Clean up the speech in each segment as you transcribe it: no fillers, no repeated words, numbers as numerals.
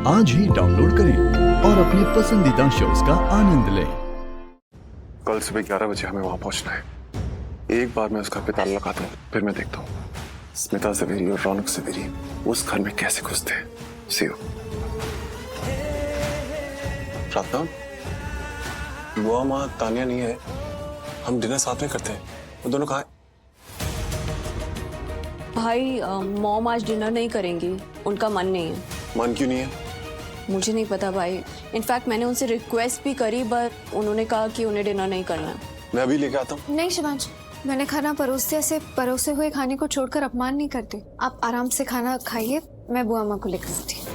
आज ही डाउनलोड करें और अपने पसंदीदा शोज का आनंद लें। कल सुबह 11 बजे हमें वहां पहुंचना है। एक बार मैं उस घर पे ताला लगाता हूँ, फिर मैं देखता हूँ स्मिता जवेरी और रौनक जवेरी उस घर में कैसे घुसते हैं। See you। प्रार्थना, बुआ माँ तानिया नहीं है, हम डिनर साथ में करते हैं। वो दोनों कहाँ हैं? भाई मॉम आज डिनर नहीं करेंगी, उनका मन नहीं है। मन क्यों नहीं है? मुझे नहीं पता भाई, इनफैक्ट मैंने उनसे रिक्वेस्ट भी करी बट उन्होंने कहा कि उन्हें डिनर नहीं करना है। मैं अभी लेके आता हूँ। नहीं शिवांश, मैंने खाना परोसते से परोसे हुए खाने को छोड़कर अपमान नहीं करते। आप आराम से खाना खाइए, मैं बुआ माँ को लेकर आती हूँ।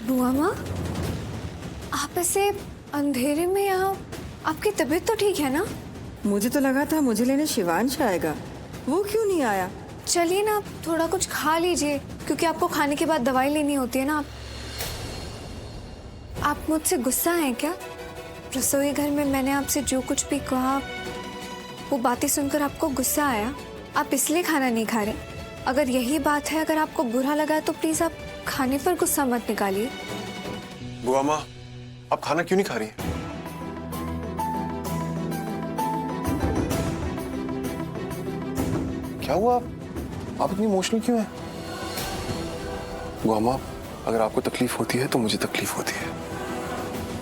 बुआ माँ, आप ऐसे अंधेरे में यहाँ, आपकी तबीयत तो ठीक है ना? मुझे तो लगा था मुझे लेने शिवांश आएगा, वो क्यों नहीं आया? चलिए ना, थोड़ा कुछ खा लीजिए, क्योंकि आपको खाने के बाद दवाई लेनी होती है ना। आप मुझसे गुस्सा हैं क्या? रसोई घर में मैंने आपसे जो कुछ भी कहा, वो बातें सुनकर आपको गुस्सा आया, आप इसलिए खाना नहीं खा रहे। अगर यही बात है, अगर आपको बुरा लगा है तो प्लीज आप खाने पर गुस्सा मत निकालिए। बुआ माँ, आप खाना क्यों नहीं खा रही हैं? क्या हुआ? आप इतनी इमोशनल क्यों हैं? बुआ माँ, अगर आपको तकलीफ होती है तो मुझे तकलीफ होती है।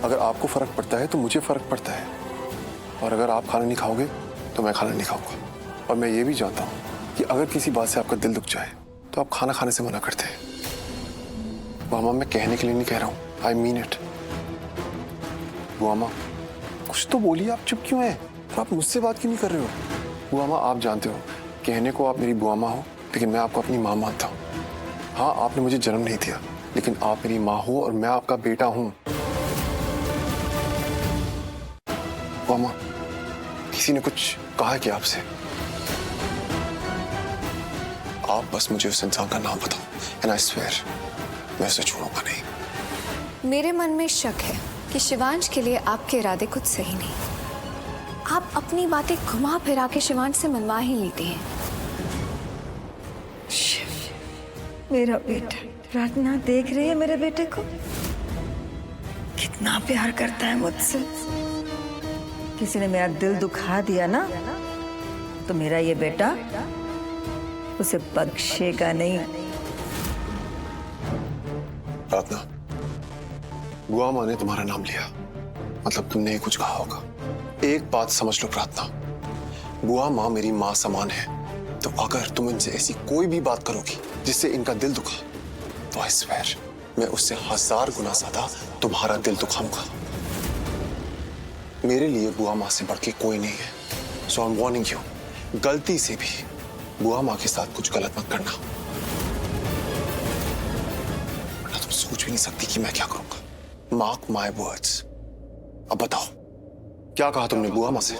अगर आपको फर्क पड़ता है तो मुझे फर्क पड़ता है। और अगर आप खाना नहीं खाओगे तो मैं खाना नहीं खाऊंगा। और मैं ये भी जानता हूँ कि अगर किसी बात से आपका दिल दुख जाए तो आप खाना खाने से मना करते हैं। बुआ माँ, मैं कहने के लिए नहीं कह रहा हूँ, आई मीन इट। बुआ माँ, कुछ तो बोलिए, आप चुप क्यों हैं? आप मुझसे बात क्यों नहीं कर रहे हो? बुआ माँ, आप जानते हो, कहने को आप मेरी बुआ माँ हो, लेकिन मैं आपको अपनी माँ मानता हूँ। हाँ, आपने मुझे जन्म नहीं दिया, लेकिन आप मेरी माँ हो और मैं आपका बेटा हूँ। बुआ माँ, किसी ने कुछ कहा है क्या आपसे? आप बस मुझे उस इंसान का नाम बताओ, एंड आई स्वेयर मैं उसे छोड़ूंगा नहीं। मेरे मन में शक है कि शिवांश के लिए आपके इरादे कुछ सही नहीं। आप अपनी बातें घुमा फिरा के शिवांश से मनवा ही लेते हैं। मेरा बेटा, प्रार्थना देख रही है मेरे बेटे को, कितना प्यार करता है मुझसे। किसी ने मेरा दिल दुखा दिया ना, तो मेरा ये बेटा उसे बख्शेगा नहीं। प्रार्थना, बुआ माँ ने तुम्हारा नाम लिया, मतलब तुमने ही कुछ कहा होगा। एक बात समझ लो प्रार्थना, बुआ माँ मेरी माँ समान है, तो अगर तुम इनसे ऐसी कोई भी बात करोगी जिससे इनका दिल दुखा, तो आई स्वेयर मैं उससे 1000 गुना ज्यादा तुम्हारा दिल दुखाऊंगा। मेरे लिए बुआ माँ से बढ़ के कोई नहीं है। सो आई एम वार्निंग यू, गलती से भी बुआ माँ के साथ कुछ गलत मत करना, वरना तुम सोच भी नहीं सकती कि मैं क्या करूंगा। Mark my words. अब बताओ, क्या कहा तुमने बुआ माँ से?